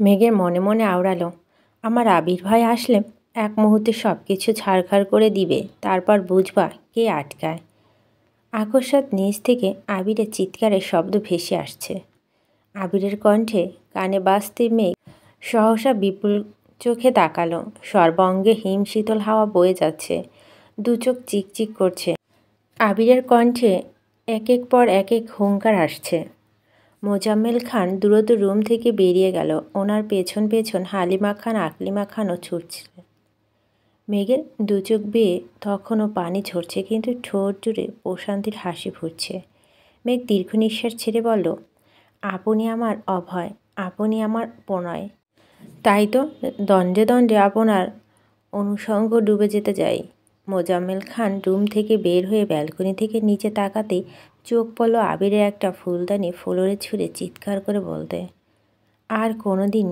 মেঘের মনে মনে আওড়ালো, আমার আবির ভাই আসলে এক মুহূর্তে সব কিছু ছাড়খাড় করে দিবে, তারপর বুঝবা কে আটকায়। আকস্মাৎ নিচ থেকে আবিরের চিৎকারের শব্দ ভেসে আসছে। আবিরের কণ্ঠে কানে বাজতে মেঘ সহসা বিপুল চোখে তাকালো। সর্বাঙ্গে হিমশীতল হাওয়া বয়ে যাচ্ছে, দু চোখ চিকচিক করছে। আবিরের কণ্ঠে এক এক পর এক এক হুঙ্কার আসছে। মোজাম্মেল খান দ্রুত রুম থেকে বেরিয়ে গেল। ওনার পেছন পেছন হালিমা খান আকলিমা খানও ছুটছে। মেঘের দু চোখ বেয়ে তখনও পানি ঝরছে, কিন্তু ঠোঁট জুড়ে প্রশান্তির হাসি ফুটছে। মেঘ দীর্ঘ নিঃশ্বাস ছেড়ে বলল, আপনি আমার অভয়, আপনি আমার প্রণয়। তাই তো দণ্ডে দণ্ডে আপনার অনুষঙ্গ ডুবে যেতে যাই। মোজাম্মেল খান রুম থেকে বের হয়ে ব্যালকনি থেকে নিচে তাকাতেই চোখ পড়ল আবিরের একটা ফুলদানি ফ্লোরে ছুঁড়ে চিৎকার করে বলতে, আর কোনো দিন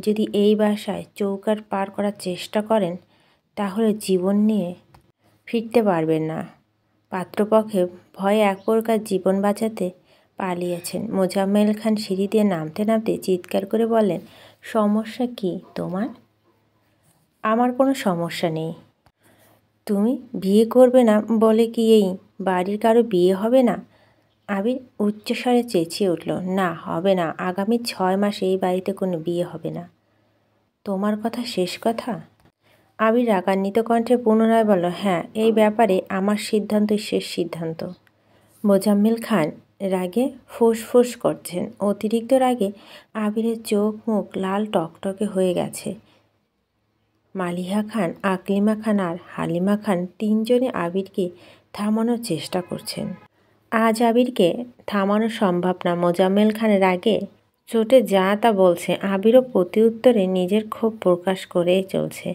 যদি এই বাসায় চৌকাঠ পার করার চেষ্টা করেন তাহলে জীবন নিয়ে ফিরতে পারবেন না। পাত্রপক্ষে ভয়ে এক প্রকার জীবন বাঁচাতে পালিয়েছেন। মোজাম্মেল খান সিঁড়ি দিয়ে নামতে নামতে চিৎকার করে বললেন, সমস্যা কি তোমার? আমার কোনো সমস্যা নেই। তুমি বিয়ে করবে না বলে কি এই বাড়ির কারো বিয়ে হবে না? আবির উচ্চস্বরে চেঁচিয়ে উঠল, না হবে না, আগামী 6 মাস এই বাড়িতে কোনো বিয়ে হবে না। তোমার কথা শেষ কথা? আবির রাগান্বিত কণ্ঠে পুনরায় বলল, হ্যাঁ, এই ব্যাপারে আমার সিদ্ধান্তই শেষ সিদ্ধান্ত। মোজাম্মেল খান রাগে ফুসফুস করছেন। অতিরিক্ত রাগে আবিরের চোখ মুখ লাল টকটকে হয়ে গেছে। মালিহা খান, আকলিমা খান আর হালিমা খান তিনজনে আবিরকে থামানোর চেষ্টা করছেন। আজ আবিরকে থামানো সম্ভব না। মোজাম্মেল খানের রাগে চোটে যা তা বলছে। আবিরও প্রতি উত্তরে নিজের ক্ষোভ প্রকাশ করেই চলছে।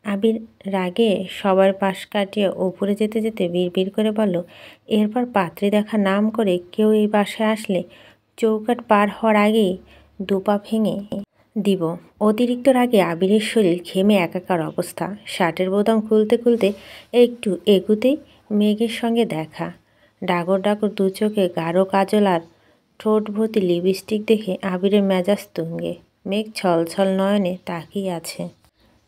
আবির রাগে সবার পাশ কাটিয়ে উপরে যেতে যেতে বিড়বিড় করে বলল, এরপর পাত্রী দেখার নাম করে কেউ এই বাসায় আসলে চৌকাঠ পার হওয়ার আগেই দুপা ভেঙে দিব। অতিরিক্ত রাগে আবিরের শরীর ঘেমে একাকার অবস্থা। শার্টের বোতাম খুলতে খুলতে একটু এগুতেই মেঘের সঙ্গে দেখা। ডাগর ডাগর দু চোখে গাঢ় কাজল আর ঠোঁট ভর্তি লিপস্টিক দেখে আবিরের মেজাজ তুঙ্গে। মেঘ ছলছল নয়নে তাকিয়ে আছে।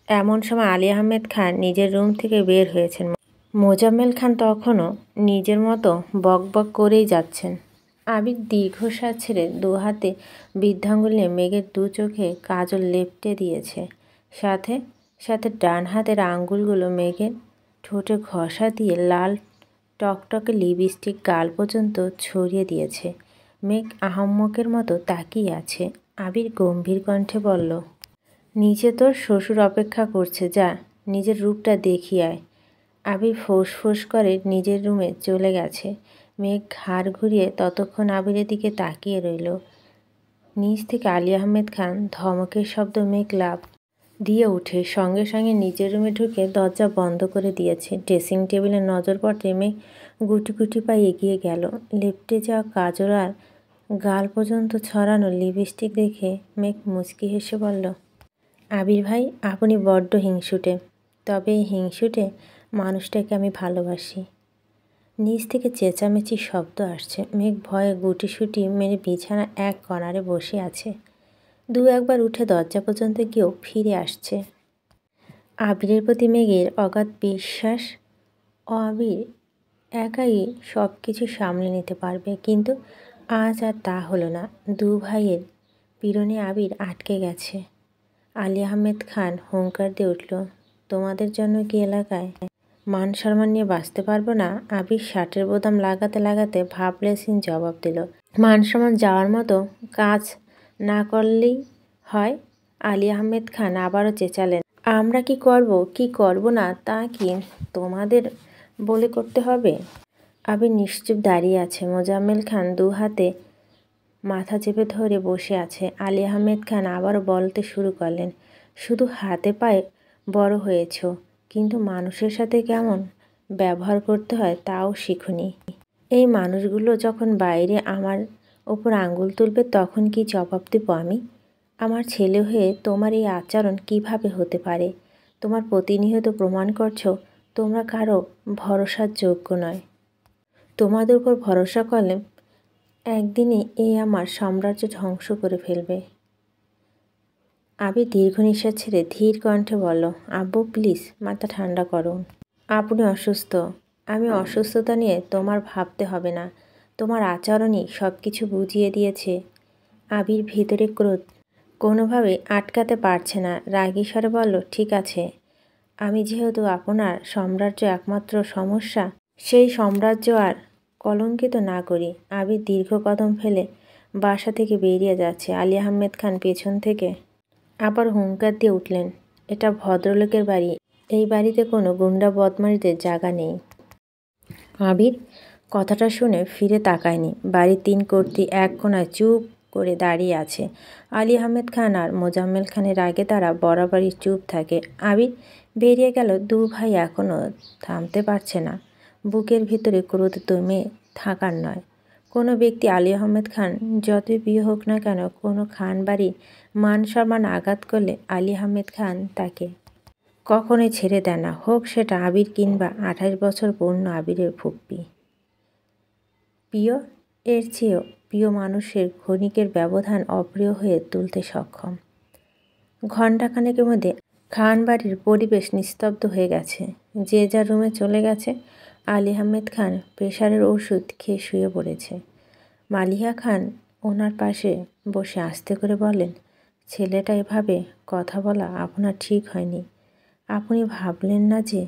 এমন সময় আলী আহমেদ খান নিজের রুম থেকে বের হয়েছেন। মোজাম্মেল খান তখনও নিজের মতো বক বক করেই যাচ্ছেন। আবির দীর্ঘশ্বাস ছেড়ে দু হাতে বৃদ্ধাঙ্গুল নিয়ে মেঘের দু চোখে কাজল লেপটে দিয়েছে। সাথে সাথে ডান হাতের আঙ্গুলগুলো মেঘের ঠোঁটে ঘষা দিয়ে লাল টকটকে লিপস্টিক গাল পর্যন্ত ছড়িয়ে দিয়েছে। মেঘ আহাম্মকের মতো তাকিয়ে আছে। আবির গম্ভীর কণ্ঠে বলল, নিচে তোর শ্বশুর অপেক্ষা করছে, যা নিজের রূপটা দেখিয়ে আয়। আবির ফোঁস করে নিজের রুমে চলে গেছে। মেঘ ঘাড় ঘুরিয়ে ততক্ষণ আবিরের দিকে তাকিয়ে রইল। নিচ থেকে আলী আহমেদ খান ধমকের শব্দ মেঘ লাফ দিয়ে উঠে সঙ্গে সঙ্গে নিজের রুমে ঢুকে দরজা বন্ধ করে দিয়েছে। ড্রেসিং টেবিলে নজর পড়তে মেঘ গুটি গুটি পায়ে এগিয়ে গেল। লেপটে যাওয়া কাজল আর গাল পর্যন্ত ছড়ানো লিপস্টিক দেখে মেঘ মুচকি হেসে বলল, আবির ভাই, আপনি বড্ড হিংসুটে। তবে এই হিংসুটে মানুষটাকে আমি ভালোবাসি। নিচ থেকে চেঁচামেচির শব্দ আসছে। মেঘ ভয়ে গুটিসুটি মেরে বিছানা এক কর্নারে বসে আছে। দু একবার উঠে দরজা পর্যন্ত গিয়েও ফিরে আসছে। আবিরের প্রতি মেঘের অগাধ বিশ্বাস। আবির একাই সব কিছু সামলে নিতে পারবে, কিন্তু আজ আর তা হলো না। দু ভাইয়ের পীড়নে আবির আটকে গেছে। আলী আহমেদ খান হুঙ্কার দিয়ে উঠল, তোমাদের জন্য কি এলাকায় মান সম্মান নিয়ে বাঁচতে পারবো না? আবির শার্টের বোতাম লাগাতে লাগাতে ভাবলেসিন জবাব দিল, মান সম্মান যাওয়ার মতো কাজ না করলেই হয়। আলী আহমেদ খান আবারও চেঁচালেন, আমরা কি করব না তা কি তোমাদের বলে করতে হবে? আবির নিশ্চুপ দাঁড়িয়ে আছে। মোজাম্মেল খান দু হাতে মাথা চেপে ধরে বসে আছে। আলী আহমেদ খান আবারও বলতে শুরু করলেন, শুধু হাতে পায়ে বড় হয়েছ, কিন্তু মানুষের সাথে কেমন ব্যবহার করতে হয় তাও শিখুনি। এই মানুষগুলো যখন বাইরে আমার ওপর আঙ্গুল তুলবে তখন কি জবাব দেব আমি? আমার ছেলে হয়ে তোমার এই আচরণ কিভাবে হতে পারে? তোমার প্রতিনিয়ত প্রমাণ করছো তোমরা কারো ভরসার যোগ্য নয়। তোমাদের উপর ভরসা করলে একদিনে এই আমার সাম্রাজ্য ধ্বংস করে ফেলবে। আবির দীর্ঘ নিঃশ্বাস ছেড়ে ধীর কণ্ঠে বলল, আব্বু প্লিজ মাথা ঠান্ডা করুন। আপনি অসুস্থ। আমি অসুস্থতা নিয়ে তোমার ভাবতে হবে না। তোমার আচরণই সব কিছু বুঝিয়ে দিয়েছে। আবির ভিতরে ক্রোধ কোনোভাবে আটকাতে পারছে না। রাগী স্বরে বলল, ঠিক আছে, আমি যেহেতু আপনার সাম্রাজ্য একমাত্র সমস্যা, সেই সাম্রাজ্য আর কলঙ্কিত না করি। আবির দীর্ঘ কদম ফেলে বাসা থেকে বেরিয়ে যাচ্ছে। আলী আহমেদ খান পেছন থেকে আবার হুঙ্কার দিয়ে উঠলেন, এটা ভদ্রলোকের বাড়ি। এই বাড়িতে কোনো গুন্ডা বদমাশদের জায়গা নেই। আবির কথাটা শুনে ফিরে তাকায়নি। বাড়ির 3 কর্ত্রী এক কোণায় চুপ করে দাঁড়িয়ে আছে। আলী আহমেদ খান আর মোজাম্মেল খানের আগে তারা বরাবরই চুপ থাকে। আবির বেরিয়ে গেল। 2 ভাই এখনও থামতে পারছে না। বুকের ভিতরে ক্রোধ দমে থাকার নয়। কোনো ব্যক্তি আলী আহমেদ খান যতই প্রিয় হোক না কেন, কোনো খান বাড়ির মান সম্মান আঘাত করলে আলী আহমেদ খান তাকে কখনোই ছেড়ে দেয় না, হোক সেটা আবির কিংবা 28 বছর পূর্ণ আবিরের ফুপ্পি। প্রিয় এর চেয়েও প্রিয় মানুষের ক্ষণিকের ব্যবধান অপ্রিয় হয়ে তুলতে সক্ষম। ঘণ্টাখানেকের মধ্যে খান বাড়ির পরিবেশ নিস্তব্ধ হয়ে গেছে। যে যার রুমে চলে গেছে। আলী আহমেদ খান প্রেশারের ওষুধ খেয়ে শুয়ে পড়েছে। মালিহা খান ওনার পাশে বসে আস্তে করে বলেন, ছেলেটা এভাবে কথা বলা আপনার ঠিক হয়নি। আপনি ভাবলেন না যে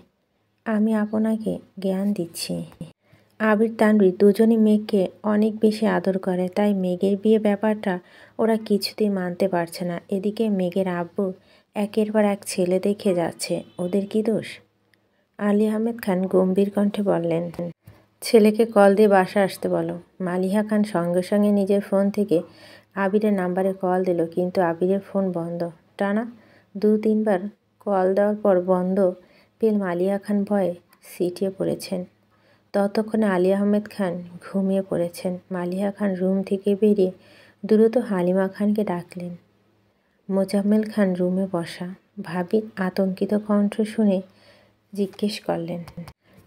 আমি আপনাকে জ্ঞান দিচ্ছি। আবির তানভীর দুজনই মেঘকে অনেক বেশি আদর করে, তাই মেঘের বিয়ে ব্যাপারটা ওরা কিছুতেই মানতে পারছে না। এদিকে মেঘের আব্বু একের পর এক ছেলে দেখে যাচ্ছে, ওদের কি দোষ? আলী আহমেদ খান গম্ভীর কণ্ঠে বললেন, ছেলেকে কল দিয়ে বাসা আসতে বলো। মালিহা খান সঙ্গে সঙ্গে নিজের ফোন থেকে আবিরের নাম্বারে কল দিল, কিন্তু আবিরের ফোন বন্ধ। টানা 2-3 বার কল দেওয়ার পর বন্ধ পেল মালিহা খান ভয়ে সিটিয়ে পড়েছেন। ততক্ষণে আলী আহমেদ খান ঘুমিয়ে পড়েছেন। মালিহা খান রুম থেকে বেরিয়ে দ্রুত হালিমা খানকে ডাকলেন। মোজাম্মেল খান রুমে বসা। ভাবি আতঙ্কিত কণ্ঠ শুনে জিজ্ঞেস করলেন,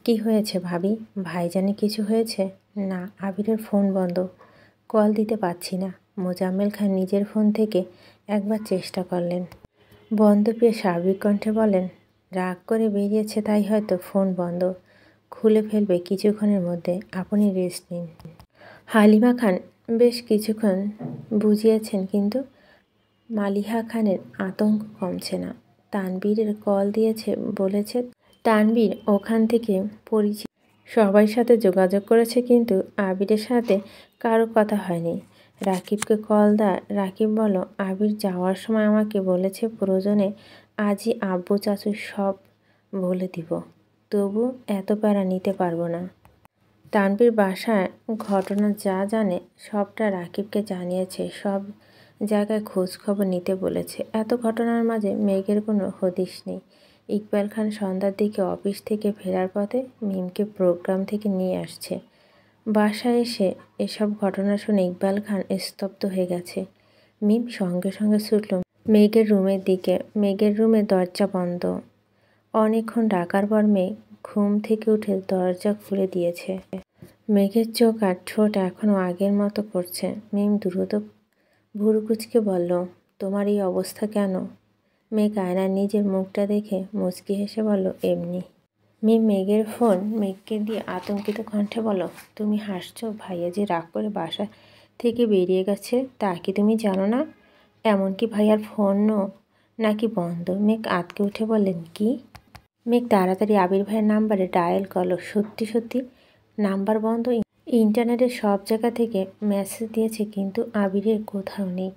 কি হয়েছে ভাবি? ভাইজানে কিছু হয়েছে? না, আবিরের ফোন বন্ধ, কল দিতে পারছি না। মোজাম্মেল খান নিজের ফোন থেকে একবার চেষ্টা করলেন। বন্ধ পেয়ে স্বাভাবিক কণ্ঠে বলেন, রাগ করে বেরিয়েছে তাই হয়তো ফোন বন্ধ, খুলে ফেলবে কিছুক্ষণের মধ্যে, আপনি রেস্ট নিন। হালিমা খান বেশ কিছুক্ষণ বুঝিয়েছেন, কিন্তু মালিহা খানের আতঙ্ক কমছে না। তানবীরের কল দিয়েছে বলেছে। তানবীর ওখান থেকে পরিচিত সবার সাথে যোগাযোগ করেছে, কিন্তু আবিরের সাথে কারো কথা হয়নি। রাকিবকে কল দেয়। রাকিব বলল, আবির যাওয়ার সময় আমাকে বলেছে প্রয়োজনে আজই আব্বু চাচু সব বলে দিব, তবু এত প্যারা নিতে পারবো না। তানবীর বাসায় ঘটনা যা জানে সবটা রাকিবকে জানিয়েছে, সব জায়গায় খোঁজ খবর নিতে বলেছে। এত ঘটনার মাঝে মেঘের কোনো হদিশ নেই। ইকবাল খান সন্ধ্যার দিকে অফিস থেকে ফেরার পথে মিমকে প্রোগ্রাম থেকে নিয়ে আসছে। বাসায় এসে এসব ঘটনা শুনে ইকবাল খান স্তব্ধ হয়ে গেছে। মিম সঙ্গে সঙ্গে ছুটল মেঘের রুমের দিকে। মেঘের রুমে দরজা বন্ধ। অনেকক্ষণ ডাকার পর মেঘ ঘুম থেকে উঠে দরজা খুলে দিয়েছে। মেঘের চোখ আর ঠোঁট এখনও আগের মতো করছে। মিম দ্রুত ভুরু কুঁচকে বলল, তোমার এই অবস্থা কেন? মেঘ আয়নায় নিজের মুখটা দেখে মুচকি হেসে বলল, এমনি। মিম মেঘের ফোন মেঘকে দিয়ে আতঙ্কিত কণ্ঠে বলল, তুমি হাসছো? ভাইয়া যে রাগ করে বাসা থেকে বেরিয়ে গেছে তা কি তুমি জানো না? এমনকি ভাইয়ার ফোনও নাকি বন্ধ। মেঘ আঁতকে উঠে বললেন, কি? মেঘ তাড়াতাড়ি আবির ভাইয়ের নাম্বারে ডায়াল করলো। সত্যি সত্যি নাম্বার বন্ধ। ইন্টারনেটের সব জায়গা থেকে মেসেজ দিয়েছে, কিন্তু আবিরের কোথাও নেই।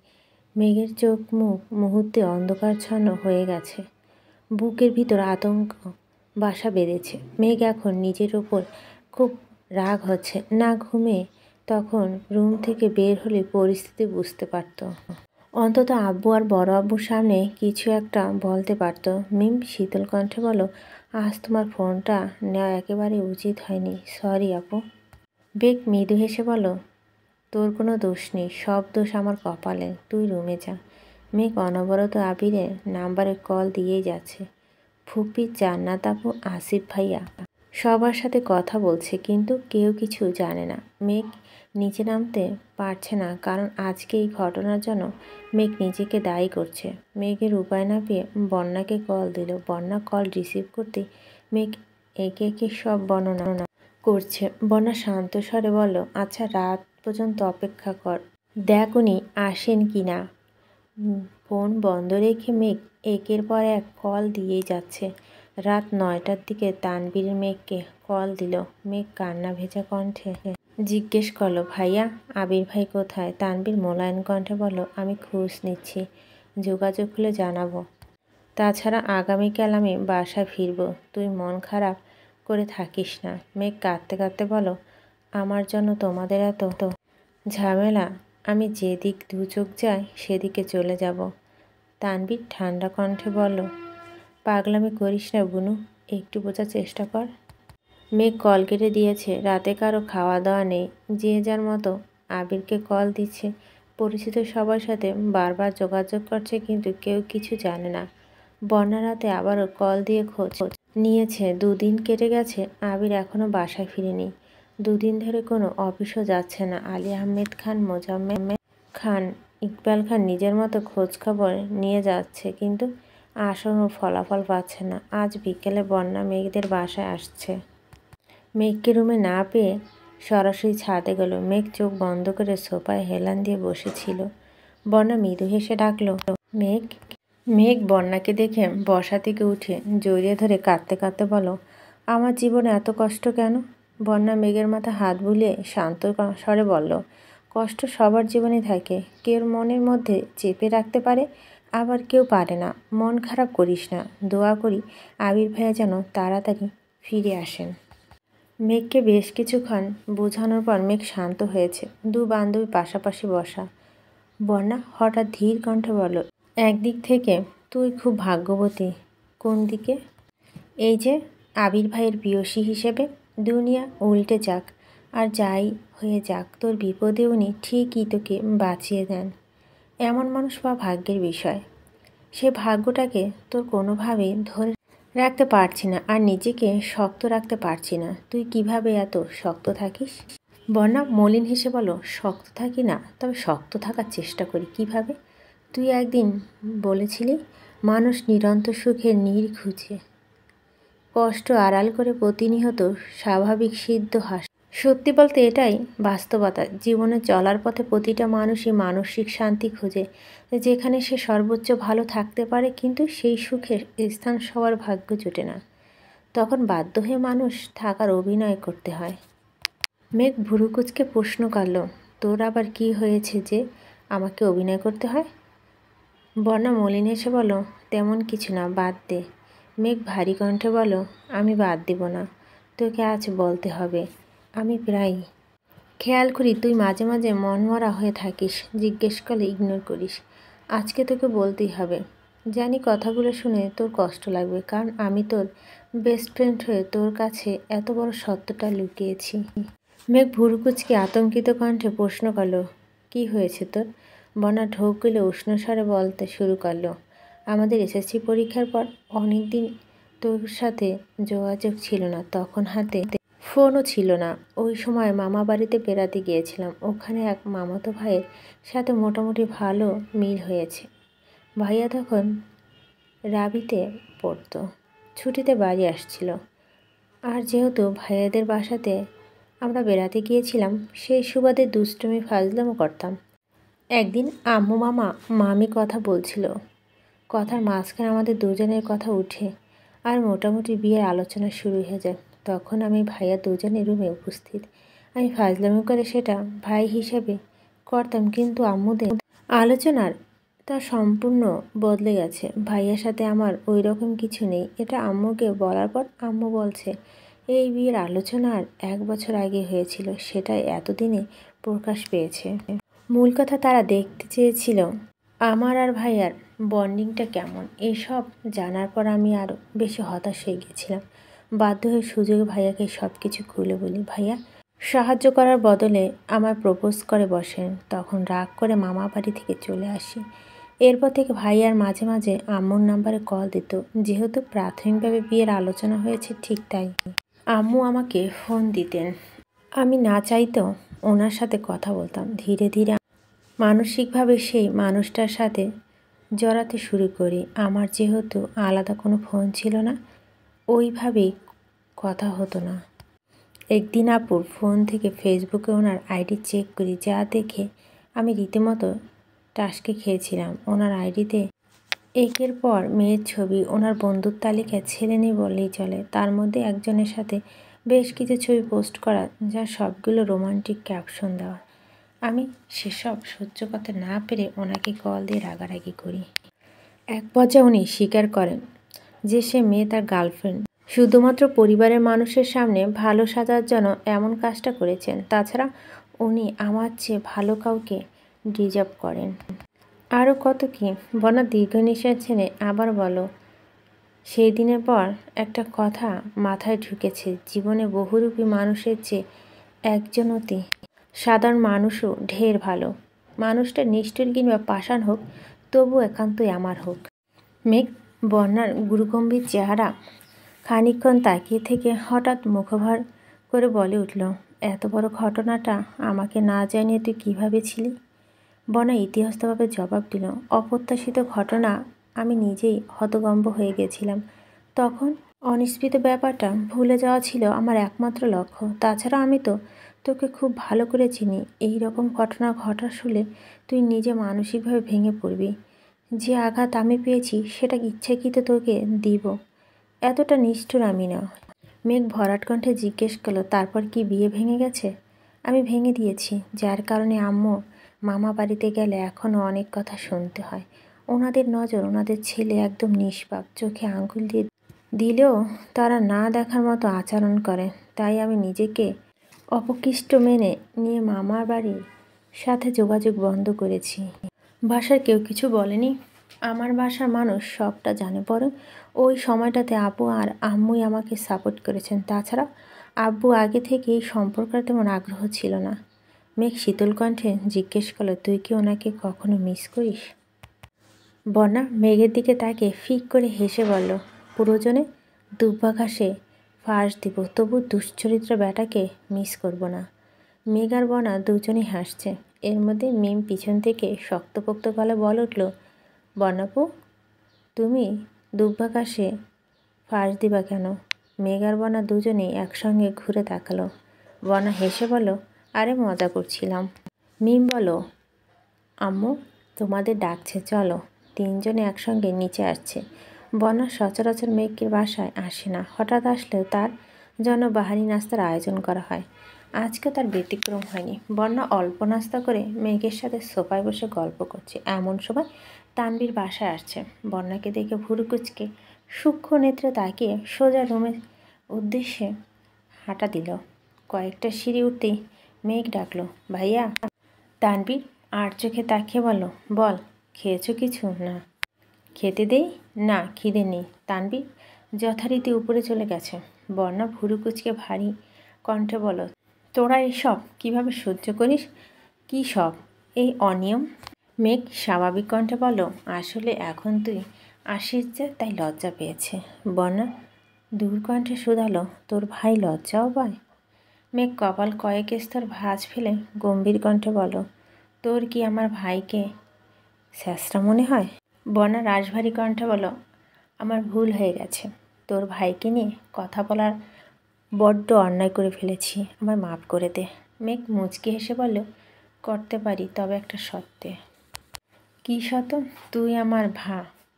মেঘের চোখ মুখ মুহূর্তে অন্ধকারচ্ছন্ন হয়ে গেছে। বুকের ভিতর আতঙ্ক বাসা বেঁধেছে। মেঘ এখন নিজের ওপর খুব রাগ হচ্ছে। না ঘুমে তখন রুম থেকে বের হলে পরিস্থিতি বুঝতে পারত। অন্তত আব্বু আর বড় আব্বুর সামনে কিছু একটা বলতে পারত। মিম শীতল কণ্ঠে বলো, আজ তোমার ফোনটা নেওয়া একেবারে উচিত হয়নি, সরি আপু। বেগ মৃদু হেসে বলো, তোর কোনো দোষ নেই, সব দোষ আমার কপালে, তুই রুমে যা। মেঘ অনবরত আবিরের নাম্বারে কল দিয়েই যাচ্ছে। ফুপি, জান্নাত আপু, আসিফ ভাইয়া সবার সাথে কথা বলছে, কিন্তু কেউ কিছু জানে না। মেঘ নিচে নামতে পারছে না, কারণ আজকে এই ঘটনার জন্য মেঘ নিজেকে দায়ী করছে। মেঘের উপায় না পেয়ে বন্যাকে কল দিল। বন্যা কল রিসিভ করতে মেঘ একে একে সব বর্ণনা করছে। বন্যা শান্ত স্বরে বলল, আচ্ছা রাত পর্যন্ত অপেক্ষা কর, দেখ উনি আসেন কি না। ফোন বন্ধ রেখে মেঘ একের পর এক কল দিয়েই যাচ্ছে। রাত 9টার দিকে তানবীর মেঘকে কল দিল। মেঘ কান্না ভেজা কণ্ঠে জিজ্ঞেস করলো, ভাইয়া আবির ভাই কোথায়? তানবীর মোলায়েম কণ্ঠে বলল, আমি খোঁজ নিচ্ছি, যোগাযোগ হলে জানাবো। তাছাড়া আগামীকাল আমি বাসায় ফিরবো, তুই মন খারাপ করে থাকিস না। মেঘ কাঁদতে কাঁদতে বলো, আমার জন্য তোমাদের এত ঝামেলা, আমি যেদিক দু চোখ যায় সেদিকে চলে যাব। তানবীর ঠান্ডা কণ্ঠে বলল, পাগলামি করিস না বুনু, একটু বোঝার চেষ্টা কর। মেঘ কল কেটে দিয়েছে। রাতে কারো খাওয়া দাওয়া নেই, যে যার মতো আবিরকে কল দিচ্ছে। পরিচিত সবার সাথে বারবার যোগাযোগ করছে, কিন্তু কেউ কিছু জানে না। বন্যা রাতে আবারও কল দিয়ে খোঁজ নিয়েছে। 2 দিন কেটে গেছে, আবির এখনও বাসায় ফিরেনি। 2 দিন ধরে কোনো অফিসও যাচ্ছে না। আলী আহমেদ খান, মোজাম্মেল খান, ইকবাল খান নিজের মতো খোঁজ খবর নিয়ে যাচ্ছে, কিন্তু আশানো ফলাফল পাচ্ছে না। আজ বিকেলে বন্যা মেঘদের বাসায় আসছে। মেঘকে রুমে না পেয়ে সরাসরি ছাদে গেল। মেঘ চোখ বন্ধ করে সোফায় হেলান দিয়ে বসেছিল। বন্যা মৃদু হেসে ডাকলো, মেঘ। মেঘ বন্যাকে দেখে বসা থেকে উঠে জড়িয়ে ধরে কাঁদতে কাঁদতে বলো, আমার জীবনে এত কষ্ট কেন? বন্যা মেঘের মাথা হাত বুলিয়ে শান্ত স্বরে বলল, কষ্ট সবার জীবনে থাকে, কেউ মনের মধ্যে চেপে রাখতে পারে, আবার কেউ পারে না। মন খারাপ করিস না, দোয়া করি আবির ভাইয়া যেন তাড়াতাড়ি ফিরে আসেন। মেঘকে বেশ কিছুক্ষণ বোঝানোর পর মেঘ শান্ত হয়েছে। 2 বান্ধবী পাশাপাশি বসা। বন্যা হঠাৎ ধীর কণ্ঠে বলল, একদিক থেকে তুই খুব ভাগ্যবতী। কোন দিকে? এই যে আবির ভাইয়ের প্রিয়সী হিসেবে। দুনিয়া উল্টে যাক আর যাই হয়ে যাক, তোর বিপদে উনি ঠিকই তোকে বাঁচিয়ে দেন। এমন মানুষ পাওয়া ভাগ্যের বিষয়। সে ভাগ্যটাকে তোর কোনোভাবেই ধরে রাখতে পারছি না, আর নিজেকে শক্ত রাখতে পারছি না। তুই কিভাবে এত শক্ত থাকিস? বন্যা মলিন হেসে বলো, শক্ত থাকি না, তবে শক্ত থাকার চেষ্টা করি। কিভাবে? তুই একদিন বলেছিলি, মানুষ নিরন্তর সুখের নীড় খুঁজে, কষ্ট আড়াল করে প্রতিনিয়ত স্বাভাবিক সিদ্ধ হাসে। সত্যি বলতে এটাই বাস্তবতা। জীবনে চলার পথে প্রতিটা মানুষই মানসিক শান্তি খোঁজে, যেখানে সে সর্বোচ্চ ভালো থাকতে পারে, কিন্তু সেই সুখের স্থান সবার ভাগ্য জোটে না। তখন বাধ্য হয়ে মানুষ থাকার অভিনয় করতে হয়। মেঘ ভুরুকুচকে প্রশ্ন করল, তোর আবার কি হয়েছে যে আমাকে অভিনয় করতে হয়? বন্যা মলিন হেসে বলো, তেমন কিছু না, বাদ দে। মেঘ ভারী কণ্ঠে বলো, আমি বাদ দিব না, তোকে আজ বলতে হবে। আমি প্রায় খেয়াল করি তুই মাঝে মাঝে মনমরা হয়ে থাকিস, জিজ্ঞেস করলে ইগনোর করিস। আজকে তোকে বলতেই হবে। জানি কথাগুলো শুনে তোর কষ্ট লাগবে, কারণ আমি তোর বেস্ট ফ্রেন্ড হয়ে তোর কাছে এত বড় সত্যটা লুকিয়েছি। মেঘ ভুরুকুচকে আতঙ্কিত কণ্ঠে প্রশ্ন করলো, কি হয়েছে তোর? বন্যা ঢোক গেলে উষ্ণ স্বরে বলতে শুরু করলো, আমাদের এসএসসি পরীক্ষার পর অনেক দিন তোর সাথে যোগাযোগ ছিল না, তখন হাতে ফোনও ছিল না। ওই সময় মামা বাড়িতে বেড়াতে গিয়েছিলাম। ওখানে এক মামাতো ভাইয়ের সাথে মোটামুটি ভালো মিল হয়েছে। ভাইয়া তখন রাবিতে পড়তো, ছুটিতে বাড়ি আসছিল। আর যেহেতু ভাইয়াদের বাসাতে আমরা বেড়াতে গিয়েছিলাম, সেই সুবাদে দুষ্টুমি ফাজলামও করতাম। একদিন আম্মু মামা মামি কথা বলছিল, কথার মাঝখানে আমাদের দুজনের কথা উঠে আর মোটামুটি বিয়ের আলোচনা শুরু হয়ে যায়। তখন আমি ভাইয়া দুজনের রুমে উপস্থিত। আমি ফাজলামি করে সেটা ভাই হিসেবে করতাম, কিন্তু আম্মুদের আলোচনার তা সম্পূর্ণ বদলে গেছে। ভাইয়ার সাথে আমার ওই রকম কিছু নেই। এটা আম্মুকে বলার পর আম্মু বলছে, এই বিয়ের আলোচনা আর 1 বছর আগে হয়েছিল, সেটাই এতদিনে প্রকাশ পেয়েছে। মূল কথা, তারা দেখতে চেয়েছিল আমার আর ভাইয়ার বন্ডিংটা কেমন। এসব জানার পর আমি আরও বেশি হতাশ হয়ে গেছিলাম। বাধ্য হয়ে সুযোগে ভাইয়াকে সব কিছু খুলে বলি। ভাইয়া সাহায্য করার বদলে আমার প্রপোজ করে বসেন। তখন রাগ করে মামা বাড়ি থেকে চলে আসি। এরপর থেকে ভাইয়ার মাঝে মাঝে আম্মুর নাম্বারে কল দিত। যেহেতু প্রাথমিকভাবে বিয়ের আলোচনা হয়েছে, ঠিক তাই আম্মু আমাকে ফোন দিতেন। আমি না চাইতেও ওনার সাথে কথা বলতাম। ধীরে ধীরে মানসিকভাবে সেই মানুষটার সাথে জড়াতে শুরু করি। আমার যেহেতু আলাদা কোনো ফোন ছিল না, ওইভাবেই কথা হতো না। একদিন আপুর ফোন থেকে ফেসবুকে ওনার আইডি চেক করি, যা দেখে আমি রীতিমতো টাসকে খেয়েছিলাম। ওনার আইডিতে একের পর মেয়ের ছবি, ওনার বন্ধুর তালিকায় ছেলে নেই বললেই চলে। তার মধ্যে একজনের সাথে বেশ কিছু ছবি পোস্ট করা, যা সবগুলো রোমান্টিক ক্যাপশন দেওয়া। আমি সেসব সহ্য করতে না পেরে ওনাকে কল দিয়ে রাগারাগি করি। এক পর্যায়ে উনি স্বীকার করেন যে সে মেয়ে তার গার্লফ্রেন্ড, শুধুমাত্র পরিবারের মানুষের সামনে ভালো সাজার জন্য এমন কাজটা করেছেন। তাছাড়া উনি আমার চেয়ে ভালো কাউকে ডিজার্ভ করেন। আরও কত কি। বনা দীর্ঘ নিঃশ্বাস ছেড়ে আবার বলো। সেই দিনের পর একটা কথা মাথায় ঢুকেছে, জীবনে বহুরূপী মানুষের চেয়ে একজন অতি সাধারণ মানুষও ঢের ভালো। মানুষটা নিষ্ঠুর কিংবা পাষাণ হোক, তবু একান্তই আমার হোক। মেঘ বন্যার গুরুগম্ভীর চেহারা খানিকক্ষণ তাকিয়ে থেকে হঠাৎ মুখভার করে বলে উঠল, এত বড় ঘটনাটা আমাকে না জানিয়ে তুই কীভাবে ছিলি? বনা ইতিহাসভাবে জবাব দিল, অপ্রত্যাশিত ঘটনা। আমি নিজেই হতভম্ব হয়ে গেছিলাম। তখন অনিশ্চিত ব্যাপারটা ভুলে যাওয়া ছিল আমার একমাত্র লক্ষ্য। তাছাড়া আমি তো তোকে খুব ভালো করে চিনি। এই রকম ঘটনা ঘটা শুনলে তুই নিজে মানসিকভাবে ভেঙে পড়বি। যে আঘাত আমি পেয়েছি সেটা ইচ্ছাকৃত তোকে দিব, এতটা নিষ্ঠুর আমি না। মেঘ ভরাট কণ্ঠে জিজ্ঞেস করলো, তারপর কি বিয়ে ভেঙে গেছে? আমি ভেঙে দিয়েছি, যার কারণে আম্মু মামা বাড়িতে গেলে এখনও অনেক কথা শুনতে হয়। ওনাদের নজর, ওনাদের ছেলে একদম নিষ্পাপ, চোখে আঙ্গুল দিয়ে দিলেও তারা না দেখার মতো আচরণ করে। তাই আমি নিজেকে অপকৃষ্ট মেনে নিয়ে মামার বাড়ির সাথে যোগাযোগ বন্ধ করেছি। বাসার কেউ কিছু বলেনি। আমার বাসার মানুষ সবটা জানে, বরং ওই সময়টাতে আব্বু আর আম্মুই আমাকে সাপোর্ট করেছেন। তাছাড়া আব্বু আগে থেকে এই সম্পর্কটা তেমন আগ্রহ ছিল না। মেঘ শীতল কণ্ঠে জিজ্ঞেস করলো, তুই কি ওনাকে কখনো মিস করিস? বন্যা মেঘের দিকে তাকিয়ে ফিক করে হেসে বলল, প্রয়োজনে দুর্বাঘাসে ফাঁস দিব, তবু দুশ্চরিত্র ব্যাটাকে মিস করব না। মেঘ আর বনা দুজনেই হাসছে। এর মধ্যে মিম পিছন থেকে শক্তপোক্ত গলায় বলে উঠল, বনাপু, তুমি দুর্বাঘাসে ফাঁস দিবা কেন? মেঘ আর বনা দুজনেই একসঙ্গে ঘুরে তাকালো। বনা হেসে বলল, আরে মজা করছিলাম। মিম বলো, আম্মু তোমাদের ডাকছে, চলো। তিনজনে একসঙ্গে নিচে আসছে। বনা সচরাচর মেঘের বাসায় আসে না, হঠাৎ আসলেও তার জন্য বাহারি নাস্তার আয়োজন করা হয়। আজকে তার ব্যতিক্রম হয়নি। বন্যা অল্প নাস্তা করে মেঘের সাথে সোফায় বসে গল্প করছে। এমন সময় তানবীর বাসায় আসছে। বন্যাকে দেখে ভুরু কুঁচকে সূক্ষ্ম নেত্রে তাকিয়ে সোজা রুমের উদ্দেশ্যে হাঁটা দিল। কয়েকটা সিঁড়ি উঠতেই মেঘ ডাকলো, ভাইয়া। তানবীর আর চোখে তাকিয়ে বলল, বল, খেয়েছো কিছু? না। খেতে দেই? না, খিদে নেই। তানবীর যথারীতি উপরে চলে গেছে। বন্যা ভুরু কুঁচকে ভারী কণ্ঠে বলল, তোরা এসব কীভাবে সহ্য করিস? কী সব এই অনিয়ম? মেঘ স্বাভাবিক কণ্ঠে বলল, আসলে এখন তুই আসিস যে, তাই লজ্জা পেয়েছে। বন্যা দূর কণ্ঠে শুধালো, তোর ভাই লজ্জাও পায়? মেঘ কপাল কয়েক স্তর ভাঁজ ফেলে গম্ভীর কণ্ঠে বলল, তোর কি আমার ভাইকে স্যাঁচরা মনে হয়? বন্যা রাশভারী কণ্ঠে বলল, আমার ভুল হয়ে গেছে। তোর ভাইকে নিয়ে কথা বলার বড্ড অন্যায় করে ফেলেছি, আমার মাফ করে দে। মেঘ মুচকি হেসে বলল, করতে পারি, তবে একটা শর্তে। কী শর্ত? তুই আমার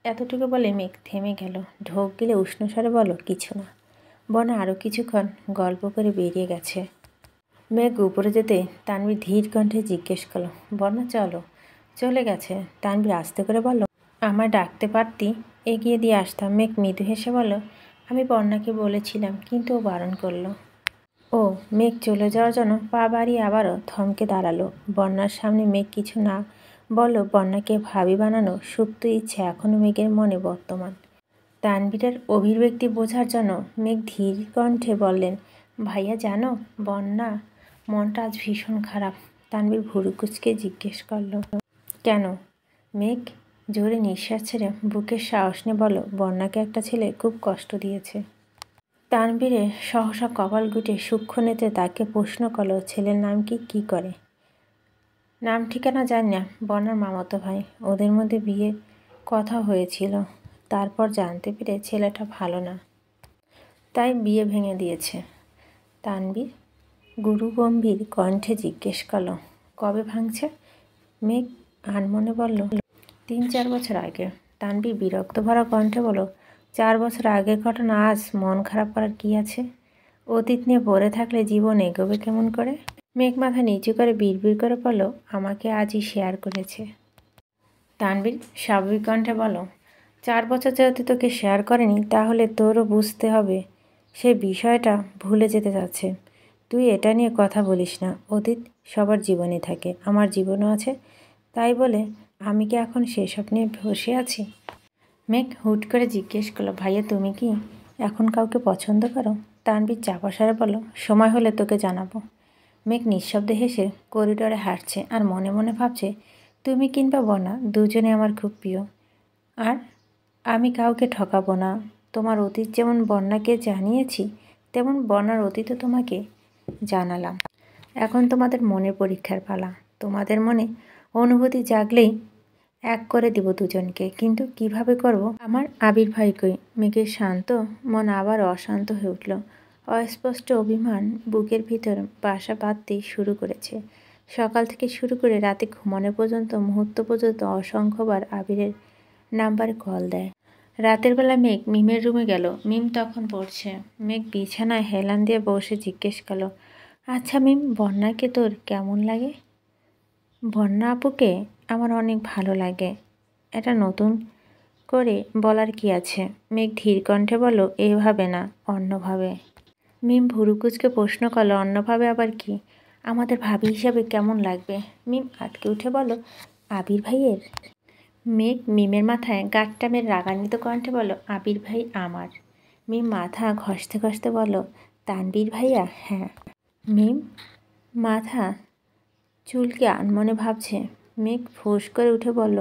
এতটুকু বলে মেঘ থেমে গেল। ঢোক গেলে উষ্ণস্বরে বলো, কিছু না। বনা আরও কিছুক্ষণ গল্প করে বেরিয়ে গেছে। মেঘ উপরে যেতে তানবীর ধীর কণ্ঠে জিজ্ঞেস করলো, বনা চলো। চলে গেছে। তানবীর আস্তে করে বলল, আমায় ডাকতে পারতি, এগিয়ে দিয়ে আসতাম। মেঘ মৃদু হেসে বলল, আমি বন্যাকে বলেছিলাম, কিন্তু ও বারণ করলো। ও। মেঘ চলে যাওয়ার জন্য পা বাড়িয়ে আবারও থমকে দাঁড়ালো। বন্যার সামনে মেঘ কিছু না বলল। বন্যাকে ভাবি বানানো সুপ্ত ইচ্ছে এখনও মেঘের মনে বর্তমান। তানবীরের অভিব্যক্তি বোঝার জন্য মেঘ ধীর কণ্ঠে বললেন, ভাইয়া জানো, বন্যা মনটা আজ ভীষণ খারাপ। তানবীর ভুরু কুঁচকে জিজ্ঞেস করল, কেন? মেঘ জোরে নিঃশ্বাস ছেড়ে বুকের সাহস নিয়ে বলল, বন্যাকে একটা ছেলে খুব কষ্ট দিয়েছে। তানবীরের সহসা কপাল গুটে সূক্ষ্ম নেত্রে তাকে প্রশ্ন করল, ছেলের নাম কি করে? নাম ঠিকানা জানি না, বর্ণার মামাতো ভাই। ওদের মধ্যে বিয়ের কথা হয়েছিল, তারপর জানতে পেরে ছেলেটা ভালো না, তাই বিয়ে ভেঙে দিয়েছে। তানবীর গুরুগম্ভীর কণ্ঠে জিজ্ঞেস করল, কবে ভাঙছে? মেঘ আনমনে বলল, 3-4 বছর আগে। তানবীর বিরক্ত ভরা কণ্ঠে বলল, 4 বছর আগের ঘটনা আজ মন খারাপ করার কি আছে? অতীত নিয়ে পড়ে থাকলে জীবন এগোবে কেমন করে? মেঘ মাথা নিচু করে বিড়বিড় করে বলল, আমাকে আজই শেয়ার করেছে। তানবীর স্বাভাবিক কণ্ঠে বলল, 4 বছর যেহেতু তোকে শেয়ার করেনি, তাহলে তোরও বুঝতে হবে সে বিষয়টা ভুলে যেতে যাচ্ছে। তুই এটা নিয়ে কথা বলিস না। অতীত সবার জীবনে থাকে, আমার জীবনও আছে। তাই বলে আমি কি এখন সেসব নিয়ে বসে আছি? মেঘ হুট করে জিজ্ঞেস করলো, ভাইয়া তুমি কি এখন কাউকে পছন্দ করো? তানবীর চাপা স্বরে বলল, সময় হলে তোকে জানাবো। মেঘ নিঃশব্দে হেসে করিডোরে হাঁটছে আর মনে মনে ভাবছে, তুমি কিংবা বনা দুজনে আমার খুব প্রিয়, আর আমি কাউকে ঠকাবো না। তোমার অতীত যেমন বন্যাকে জানিয়েছি, তেমন বন্যার অতীতও তোমাকে জানালাম। এখন তোমাদের মনের পরীক্ষার পালা। তোমাদের মনে অনুভূতি জাগলেই এক করে দিব দুজনকে, কিন্তু কিভাবে করব? আমার আবির ভাই কই? মেঘের শান্ত মন আবার অশান্ত হয়ে উঠল। অস্পষ্ট অভিমান বুকের ভিতর বাসা বাঁধতেই শুরু করেছে। সকাল থেকে শুরু করে রাতে ঘুমানো পর্যন্ত, মুহূর্ত পর্যন্ত অসংখ্যবার আবিরের নাম্বারে কল দেয়। রাতের বেলা মেঘ মিমের রুমে গেল। মিম তখন পড়ছে। মেঘ বিছানায় হেলান দিয়ে বসে জিজ্ঞেস করল, আচ্ছা মিম, বন্যাকে তোর কেমন লাগে? বন্যা আপুকে আমার অনেক ভালো লাগে। এটা নতুন করে বলার কি আছে? মেঘ ধীর কণ্ঠে বলল, এভাবে না, অন্যভাবে। মিম ভুরুকুচকে প্রশ্ন করল, অন্যভাবে আবার কি? আমাদের ভাবি হিসাবে কেমন লাগবে? মিম আটকে উঠে বলল, আবির ভাইয়ের। মেঘ মিমের মাথায় গাঁটটা মেরে রাগান্বিত কণ্ঠে বলল, আবির ভাই আমার। মিম মাথা ঘষতে ঘষতে বলল, তানবীর ভাইয়া? হ্যাঁ। মিম মাথা চুলকে আনমনে ভাবছে। মেঘ ফোঁস করে উঠে বলল,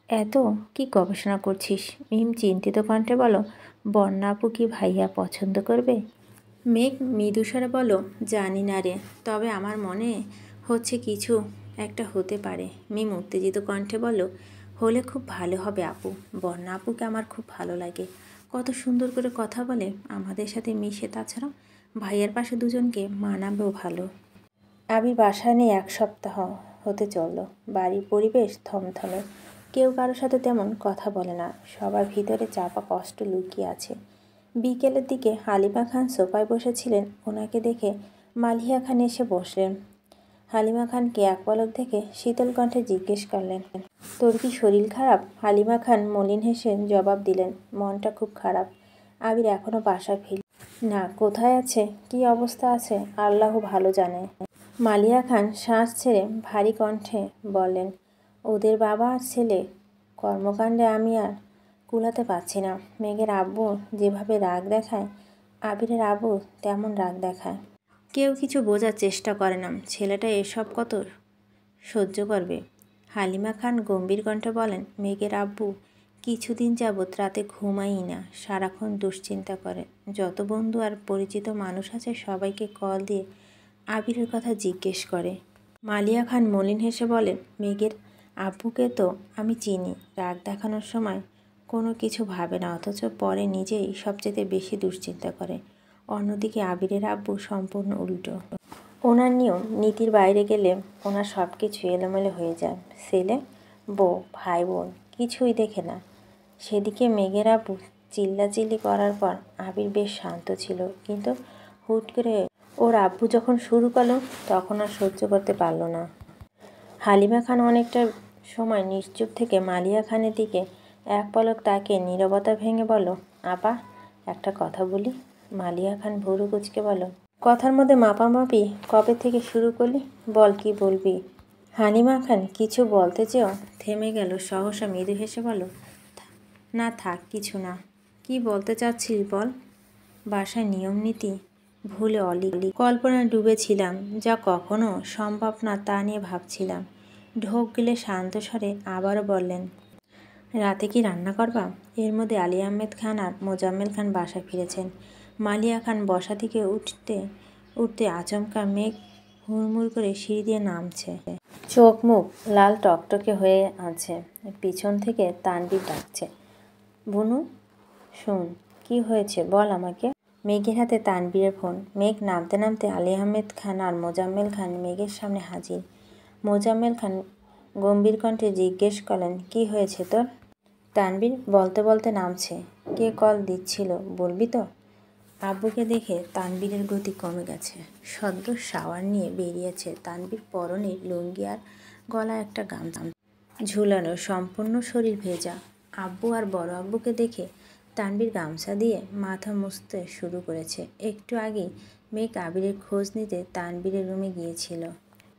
এত কি গবেষণা করছিস? মিম চিন্তিত কণ্ঠে বলল, বন্যা আপু কি ভাইয়া পছন্দ করবে? মেঘ মৃদুস্বরে বলল, জানি না রে, তবে আমার মনে হচ্ছে কিছু একটা হতে পারে। মিম উত্তেজিত কণ্ঠে বলল, হলে খুব ভালো হবে আপু। বন্যা আপুকে আমার খুব ভালো লাগে, কত সুন্দর করে কথা বলে, আমাদের সাথে মিশে। তাছাড়া ভাইয়ার পাশে দুজনকে মানাবেও ভালো। আবির বাসায় নেই 1 সপ্তাহ হতে চলল। বাড়ির পরিবেশ থমথমে, কেউ কারোর সাথে তেমন কথা বলে না, সবার ভিতরে চাপা কষ্ট লুকিয়ে আছে। বিকেলের দিকে হালিমা খান সোফায় বসেছিলেন। ওনাকে দেখে মালিহা খান এসে বসলেন। হালিমা খানকে এক পলক দেখে শীতল কণ্ঠে জিজ্ঞেস করলেন, তোর কি শরীর খারাপ? হালিমা খান মলিন হেসে জবাব দিলেন, মনটা খুব খারাপ। আবির এখনও বাসায় ফিরল না। কোথায় আছে, কি অবস্থা আছে, আল্লাহ ভালো জানে। মালিহা খান শ্বাস ছেড়ে ভারী কণ্ঠে বললেন, ওদের বাবা আর ছেলে কর্মকাণ্ডে আমি আর কুলাতে পারছি না। মেঘের আব্বু যেভাবে রাগ দেখায়, আবিরের আব্বু তেমন রাগ দেখায়। কেউ কিছু বোঝার চেষ্টা করে না। ছেলেটা এসব কত সহ্য করবে? হালিমা খান গম্ভীর কণ্ঠে বলেন, মেঘের আব্বু কিছুদিন যাবৎ রাতে ঘুমায়ই না, সারাক্ষণ দুশ্চিন্তা করে। যত বন্ধু আর পরিচিত মানুষ আছে সবাইকে কল দিয়ে আবিরের কথা জিজ্ঞেস করে। মালিয়া খান মলিন হেসে বলেন, মেঘের আব্বুকে তো আমি চিনি, রাগ দেখানোর সময় কোনো কিছু ভাবে না, অথচ পরে নিজেই সবচেয়ে বেশি দুশ্চিন্তা করে। অন্যদিকে আবিরের আব্বু সম্পূর্ণ উল্টো। ওনার নিয়ম নীতির বাইরে গেলে ওনার সব কিছু এলোমেলো হয়ে যায়। ছেলে, বউ, ভাই বোন কিছুই দেখে না। সেদিকে মেঘের আব্বু চিল্লাচিল্লি করার পর আবির বেশ শান্ত ছিল, কিন্তু হুট করে ওর আব্বু যখন শুরু করলো তখন আর সহ্য করতে পারল না। হালিমা খান অনেকটা সময় নিশ্চুপ থেকে মালিয়া খানের দিকে এক পলক তাকিয়ে নীরবতা ভেঙে বলল, আপা একটা কথা বলি। মালিয়া খান ভুরু কুঁচকে বলল, কথার মধ্যে মাপামাপি কবে থেকে শুরু করলি? বল, কি বলবি? হালিমা খান কিছু বলতে চেয়েও থেমে গেল। সহসা মৃদু হেসে বলল, না থাক, কিছু না। কি বলতে চাচ্ছিস বল। বাসায় নিয়ম নীতি ভুলে অলি কল্পনায় ডুবেছিলাম, যা কখনো সম্ভব না তা নিয়ে ভাবছিলাম। ঢোক গিলে শান্ত স্বরে আবারও বললেন, রাতে কি রান্না করবা? এর মধ্যে আলী আহমেদ খান আর মোজাম্মেল খান বাসায় ফিরেছেন। মালিয়া খান বসা থেকে উঠতে উঠতে আচমকা মেঘ হুড়মুড় করে সিঁড়ি দিয়ে নামছে। চোখ মুখ লাল টকটকে হয়ে আছে। পিছন থেকে তানভীর ডাকছে, বুনু শুন, কি হয়েছে বল আমাকে। মেঘের হাতে তানভীরের ফোন। মেঘ নামতে নামতে আলী আহমেদ খান আর মোজাম্মেল খান মেঘের সামনে হাজির। মোজাম্মেল খান গম্ভীর কণ্ঠে জিজ্ঞেস করলেন, কি হয়েছে তোর? তানভীর বলতে বলতে নামছে, কে কল দিচ্ছিল বলবি তো? আব্বুকে দেখে তানভীরের গতি কমে গেছে। সদ্য শাওয়ার নিয়ে বেরিয়েছে। তানভীর পরনের লুঙ্গি আর গলায় একটা গামছা ঝুলানো, সম্পূর্ণ শরীর ভেজা। আব্বু আর বড় আব্বুকে দেখে তানভীর গামছা দিয়ে মাথা মুছতে শুরু করেছে। একটু আগেই মেঘ আবিরের খোঁজ নিতে তানভীরের রুমে গিয়েছিল।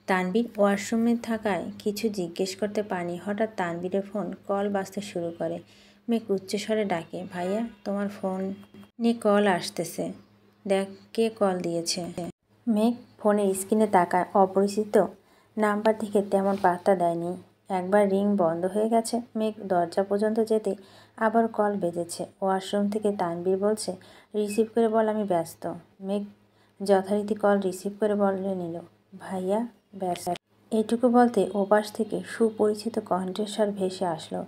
তানভীর ওয়াশরুমে থাকায় কিছু জিজ্ঞেস করতে পারেনি। হঠাৎ তানভীরের ফোন কল বাজতে শুরু করে। মেঘ উচ্চস্বরে ডাকে, ভাইয়া তোমার ফোনে কল আসতেছে, দেখ কে কল দিয়েছে। মেঘ ফোনের স্ক্রিনে তাকায়। অপরিচিত নাম্বার থেকে তেমন পাত্তা দেয়নি। একবার রিং বন্ধ হয়ে গেছে। মেঘ দরজা পর্যন্ত যেতে আবার কল বেজেছে। ওয়াশরুম থেকে তানভীর বলছে, রিসিভ করে বল আমি ব্যস্ত। মেঘ যথারীতি কল রিসিভ করে বলে নিল, ভাইয়া ব্যস্ত। এইটুকু বলতে ওপাশ থেকে সুপরিচিত কণ্ঠস্বর ভেসে আসলো,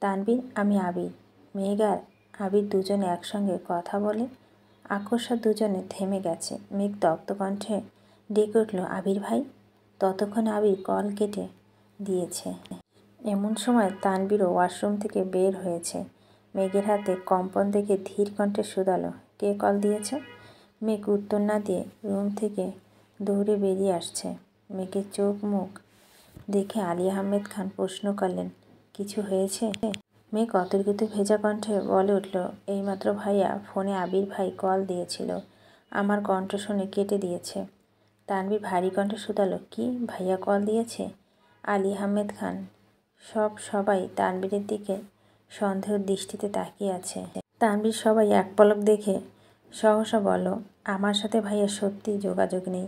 তানভীর আমি আবির। মেঘ আর আবির দুজনে একসঙ্গে কথা বলে আকস্মাৎ দুজনে থেমে গেছে। মেঘ তপ্ত কণ্ঠে ডেকে উঠল, আবির ভাই। ততক্ষণে আবির কল কেটে দিয়েছে। এমন সময় তানভীরও ওয়াশরুম থেকে বের হয়েছে। মেঘের হাতে কম্পন দেখে ধীর কণ্ঠে শুধালো, কে কল দিয়েছে? মেঘ উত্তর না দিয়ে রুম থেকে দৌড়ে বেরিয়ে আসছে। মেঘের চোখ মুখ দেখে আলী আহমেদ খান প্রশ্ন করলেন, কিছু হয়েছে? মেঘ অতর্কিত ভেজা কণ্ঠে বলে উঠল, এইমাত্র ভাইয়া ফোনে আবির ভাই কল দিয়েছিল, আমার কণ্ঠ শুনে কেটে দিয়েছে। তানভীর ভারী কণ্ঠে শুধালো, কি ভাইয়া কল দিয়েছে? আলী আহমেদ খান সবাই তানভীরের দিকে সন্দেহের দৃষ্টিতে তাকিয়ে আছে। তানভীর সবাই এক পলক দেখে সহসা বলল, আমার সাথে ভাইয়া সত্যি যোগাযোগ নেই,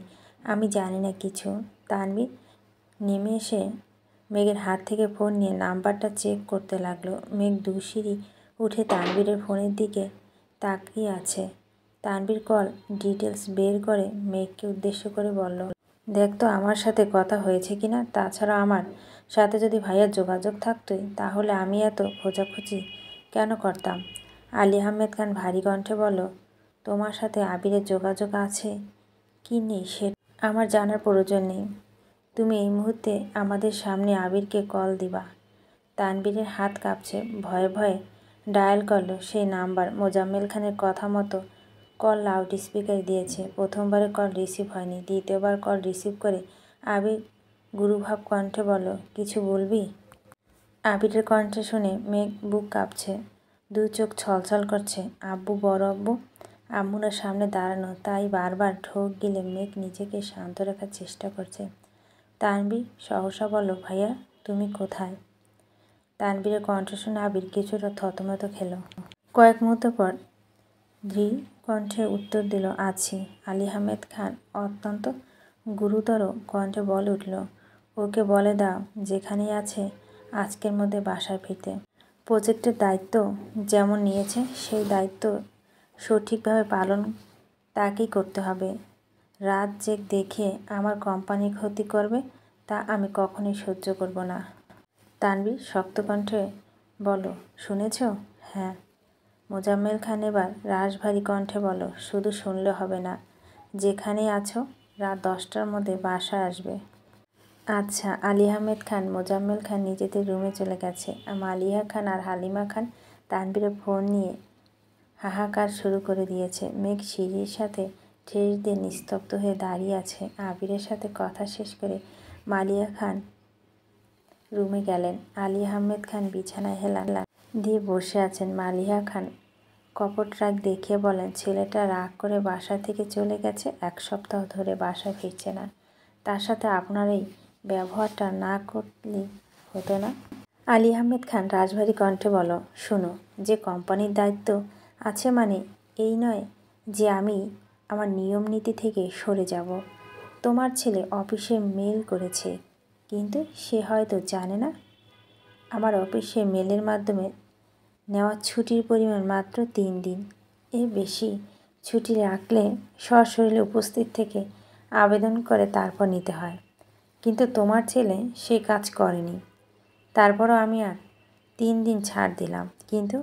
আমি জানি না কিছু। তানভীর নেমে এসে মেঘের হাত থেকে ফোন নিয়ে নাম্বারটা চেক করতে লাগলো। মেঘ দুশিরি উঠে তানভীরের ফোনের দিকে তাকিয়ে আছে। তানভীর কল ডিটেলস বের করে মেঘকে উদ্দেশ্য করে বলল, দেখ তো আমার সাথে কথা হয়েছে কিনা। তাছাড়া আমার সাথে যদি ভাইয়ার যোগাযোগ থাকতোই তাহলে আমি এত খোঁজাখুঁজি কেন করতাম? আলী আহমেদ খান ভারী কণ্ঠে বলল, তোমার সাথে আবিরের যোগাযোগ আছে কি নেই সে আমার জানার প্রয়োজন নেই। তুমি এই মুহূর্তে আমাদের সামনে আবিরকে কল দিবা। তানভীরের হাত কাঁপছে। ভয়ে ভয়ে ডায়াল করলো সেই নাম্বার। মোজাম্মেল খানের কথা মতো কল লাউড স্পিকারে দিয়েছে। প্রথমবারে কল রিসিভ হয়নি। দ্বিতীয়বার কল রিসিভ করে আবির গুরুভাব কণ্ঠে বলল, কিছু বলবি? আবিরের কণ্ঠে শুনে মেঘ বুক কাঁপছে, দু চোখ ছলছল করছে। আব্বু, বড় আব্বু, আম্মুরা সামনে দাঁড়ানো, তাই বারবার ঢোক গিলে মেঘ নিজেকে শান্ত রাখার চেষ্টা করছে। তানভীর সহসা বলল, ভাইয়া তুমি কোথায়? তানভীরের কণ্ঠ শুনে আবির কিছুটা থতমত খেল। কয়েক মুহূর্ত পর দৃঢ় কণ্ঠে উত্তর দিল, আছি। আলী আহমেদ খান অত্যন্ত গুরুতর কণ্ঠে বলে উঠল, ওকে বলে দাও যেখানেই আছে আজকের মধ্যে বাসায় ফিরতে। প্রজেক্টের দায়িত্ব যেমন নিয়েছে সেই দায়িত্ব সঠিকভাবে পালন তাকেই করতে হবে। রাত জেগ দেখে আমার কোম্পানির ক্ষতি করবে তা আমি কখনোই সহ্য করব না। তানভীর শক্ত কণ্ঠে বলল, শুনেছ? হ্যাঁ। মোজাম্মেল খান এবার রাশভারী কণ্ঠে বলল, শুধু শুনলে হবে না, যেখানেই আছো রাত 10টার মধ্যে বাসায় আসবে। আচ্ছা। আলী আহমেদ খান মোজাম্মেল খান নিজেদের রুমে চলে গেছে। মালিহা খান আর হালিমা খান তানভীরের ফোন নিয়ে হাহাকার শুরু করে দিয়েছে। মেঘ সিঁড়ির সাথে ঠেস দিয়ে নিস্তব্ধ হয়ে দাঁড়িয়ে আছে। আবিরের সাথে কথা শেষ করে মালিহা খান রুমে গেলেন। আলী আহমেদ খান বিছানায় হেলান দিয়ে বসে আছেন। মালিহা খান কপট রাগ দেখিয়ে বলেন, ছেলেটা রাগ করে বাসা থেকে চলে গেছে, 1 সপ্তাহ ধরে বাসায় ফিরছে না। তার সাথে আপনার এই ব্যবহারটা না করলেই হতো না? আলী আহমেদ খান রাশভারী কণ্ঠে বলল, শোনো, যে কোম্পানির দায়িত্ব আছে মানে এই নয় যে আমি আমার নিয়ম নীতি থেকে সরে যাব। তোমার ছেলে অফিসে মেল করেছে, কিন্তু সে হয়তো জানে না আমার অফিসে মেলের মাধ্যমে নেওয়া ছুটির পরিমাণ মাত্র 3 দিন। এর বেশি ছুটি রাখলে সশরীরে উপস্থিত থেকে আবেদন করে তারপর নিতে হয়, কিন্তু তোমার ছেলে সে কাজ করেনি। তারপরও আমি আর 3 দিন ছাড় দিলাম, কিন্তু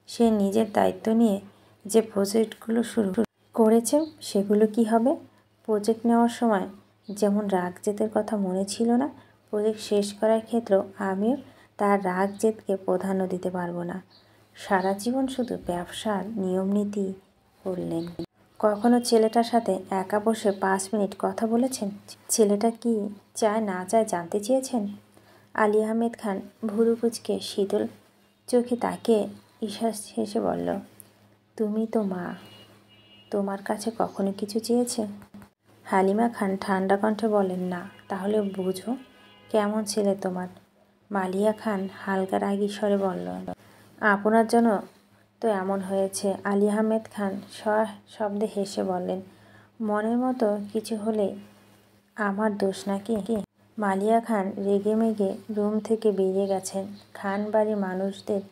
সে নিজের দায়িত্ব নিয়ে যে প্রজেক্টগুলো শুরু করেছে সেগুলো কি হবে? প্রজেক্ট নেওয়ার সময় যেমন রাগ জেদের কথা মনে ছিল না, প্রজেক্ট শেষ করার ক্ষেত্রেও আমিও তার রাগ জেদকে প্রাধান্য দিতে পারবো না। সারা জীবন শুধু ব্যবসার নিয়মনীতি করলেন। কখনো ছেলেটার সাথে একা বসে 5 মিনিট কথা বলেছেন? ছেলেটা কি চায় না চায় জানতে চেয়েছেন? আলী আহমেদ খান ভুরু কুঁচকে শীতল চোখে তাকিয়ে ঈষৎ হেসে বলল, তুমি তো মা, তোমার কাছে কখনো কিছু চেয়েছে? হালিমা খান ঠান্ডা কণ্ঠে বলেন, না। তাহলে বুঝো কেমন ছেলে তোমার। মালিয়া খান হালকা রাগী স্বরে বলল, আপনার জন্য তো এমন হয়েছে। আলী আহমেদ খান শব্দে হেসে বললেন, মনের মতো কিছু হলে আমার দোষ নাকি? মালিয়া খান রেগেমেগে রুম থেকে বেরিয়ে গেছেন। খান বাড়ির মানুষদের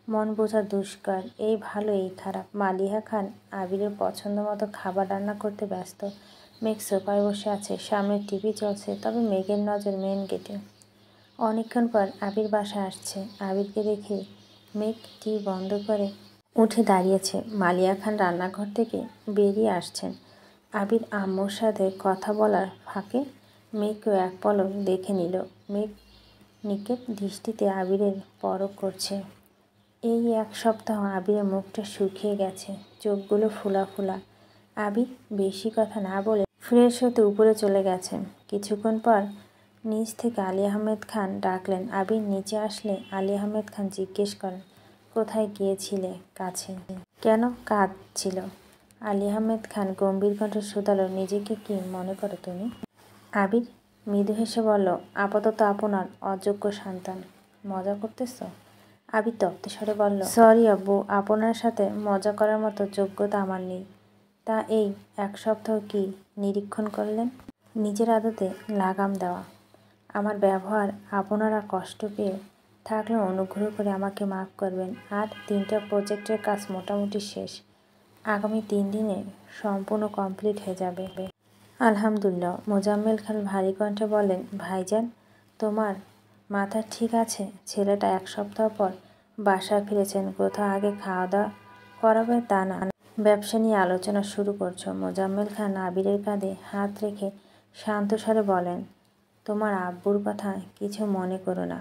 মন বোঝা দুষ্কর, এই ভালো এই খারাপ। মালিয়া খান আবিরের পছন্দ মতো খাবার রান্না করতে ব্যস্ত। মেঘ সোফায় বসে আছে, সামনে টিভি চলছে, তবে মেঘের নজর মেন গেটে। অনেকক্ষণ পর আবির বাসায় আসছে। আবিরকে দেখে মেঘ টিভি বন্ধ করে উঠে দাঁড়িয়েছে। মালিয়া খান রান্নাঘর থেকে বেরিয়ে আসছেন। আবির আম্মুর সাথে কথা বলার ফাঁকে মেঘকেও এক পলক দেখে নিল। মেঘ নিকেট দৃষ্টিতে আবিরের পরখ করছে। এই 1 সপ্তাহ আবিরের মুখটা শুকিয়ে গেছে, চোখগুলো ফোলা ফোলা। আবির বেশি কথা না বলে ফ্রেশ হতে উপরে চলে গেছেন। কিছুক্ষণ পর নিচ থেকে আলী আহমেদ খান ডাকলেন। আবির নিচে আসলে আলী আহমেদ খান জিজ্ঞেস করেন, কোথায় গিয়েছিলে? কাছে। কেন কাঁদছিল? আলী আহমেদ খান গম্ভীর কণ্ঠে শুধালো, নিজেকে কি মনে করো তুমি? আবির মৃদু হেসে বলল, আপাতত আপনার অযোগ্য সন্তান। মজা করতেছ? আবির তপ্ত স্বরে বলল, সরি আব্বু, আপনার সাথে মজা করার মতো যোগ্যতা আমার নেই। তা এই 1 সপ্তাহ কি নিরীক্ষণ করলেন? নিজের আদতে লাগাম দেওয়া। আমার ব্যবহার আপনারা কষ্ট পেয়ে থাকলে অনুগ্রহ করে আমাকে মাফ করবেন। আর 3টা প্রজেক্টের কাজ মোটামুটি শেষ, আগামী 3 দিনে সম্পূর্ণ কমপ্লিট হয়ে যাবে। আলহামদুলিল্লাহ। মোজাম্মেল খান ভারী কণ্ঠে বলেন, ভাইজান তোমার মাথা ঠিক আছে? ছেলেটা 1 সপ্তাহ পর বাসায় ফিরেছেন, কোথাও আগে খাওয়া দাওয়া করাবে তা না, ব্যবসা নিয়ে আলোচনা শুরু করছো। মোজাম্মেল খান আবিরের কাঁধে হাত রেখে শান্ত স্বরে বলেন, তোমার আব্বুর কথা কিছু মনে করো না,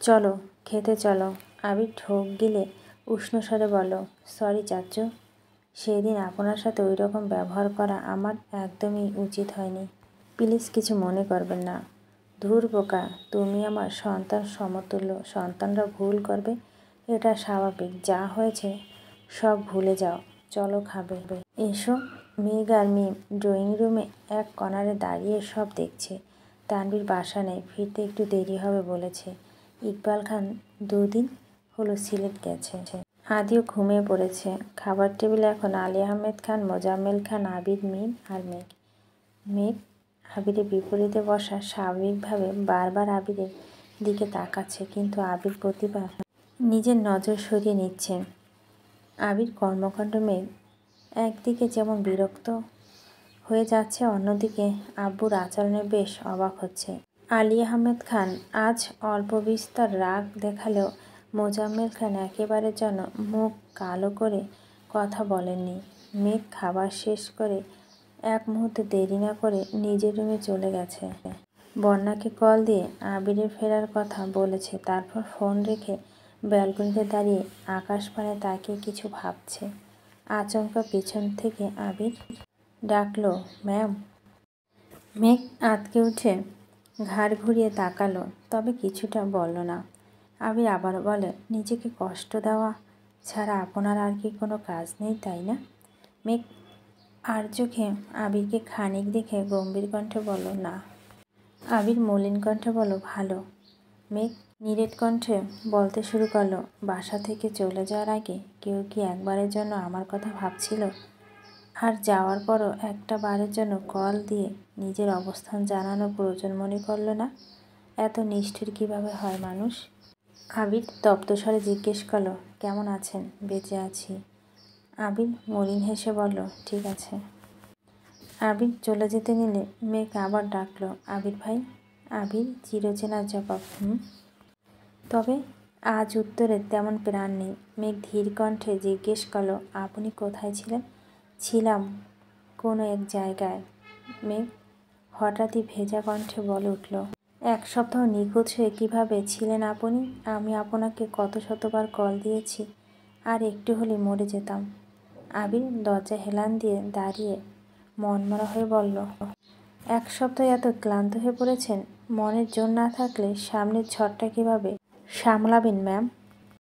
চলো খেতে চলো। আবির ঢোক গিলে উষ্ণ স্বরে বলল, সরি চাচ্চু, সেদিন আপনার সাথে ওই রকম ব্যবহার করা আমার একদমই উচিত হয়নি। প্লিজ কিছু মনে করবেন না। ধুর বোকা, তুমি আমার সন্তান সমতুল্য। সন্তানরা ভুল করবে, এটা স্বাভাবিক। যা হয়েছে সব ভুলে যাও, চলো খাবে। এসো। মেঘ আর মিম ড্রয়িং রুমে এক কর্নারে দাঁড়িয়ে সব দেখছে। তানভীর বাসা নেই, ফিরতে একটু দেরি হবে বলেছে। ইকবাল খান 2 দিন হলো সিলেট গেছে। আদিও ঘুমিয়ে পড়েছে। খাবার টেবিলে এখন আলী আহমেদ খান, মোজাম্মেল খান, আবির, মিম আর মেঘ। মেঘ আবিরের বিপরীতে বসা, স্বাভাবিকভাবে বারবার আবিরের দিকে তাকাচ্ছে, কিন্তু আবির প্রতিবার নিজের নজর সরিয়ে নিচ্ছে। আবির কর্মকাণ্ড মেঘ একদিকে যেমন বিরক্ত হয়ে যাচ্ছে, অন্যদিকে আব্বুর আচরণে বেশ অবাক হচ্ছে। আলী আহমেদ খান আজ অল্প বিস্তর রাগ দেখালেও মোজাম্মেল খান একেবারে যেন মুখ কালো করে কথা বলেননি। মেঘ খাবার শেষ করে 1 মুহূর্ত দেরি না করে নিজের রুমে চলে গেছে। বন্যাকে কল দিয়ে আবিরের ফেরার কথা বলেছে, তারপর ফোন রেখে ব্যালকনিতে দাঁড়িয়ে আকাশপানে তাকিয়ে কিছু ভাবছে। আচমকা পিছন থেকে আবির ডাকলো, ম্যাম। মেঘ আঁতকে উঠে ঘাড় ঘুরিয়ে তাকালো, তবে কিছুটা বলল না। আবির আবার বলে, নিজেকে কষ্ট দেওয়া ছাড়া আপনার আর কি কোনো কাজ নেই, তাই না? মেঘ আর চোখে আবিরকে খানিক দেখে গম্ভীর কণ্ঠে বলল, না। আবির মলিন কণ্ঠে বলল, ভালো। মেঘ নিরেট কণ্ঠে বলতে শুরু করলো, বাসা থেকে চলে যাওয়ার আগে কেউ কি একবারের জন্য আমার কথা ভাবছিল? আর যাওয়ার পরও একটা বারের জন্য কল দিয়ে নিজের অবস্থান জানানো প্রয়োজন মনে করলো না? এত নিষ্ঠুর কিভাবে হয় মানুষ? আবির তপ্ত স্বরে জিজ্ঞেস করলো, কেমন আছেন? বেঁচে আছি। আবির মলিন হেসে বলল, ঠিক আছে। আবির চলে যেতে নিলে মেঘ আবার ডাকলো, আবির ভাই। আবির চিরচেনা জবাব, তবে আজ উত্তরের তেমন প্রাণ নেই। মেঘ ধীর কণ্ঠে জিজ্ঞেস করলো, আপনি কোথায় ছিলেন? ছিলাম কোনো এক জায়গায়। মেঘ হঠাৎই ভেজা কণ্ঠে বলে উঠল, 1 সপ্তাহ নিখোঁজ হয়ে কীভাবে ছিলেন আপনি? আমি আপনাকে কত শতবার কল দিয়েছি, আর একটু হলে মরে যেতাম। আবির দরজা হেলান দিয়ে দাঁড়িয়ে মনমরা হয়ে বলল, 1 সপ্তাহে এত ক্লান্ত হয়ে পড়েছেন? মনের জোর না থাকলে সামনের ঝড়টা কীভাবে সামলাবেন ম্যাম?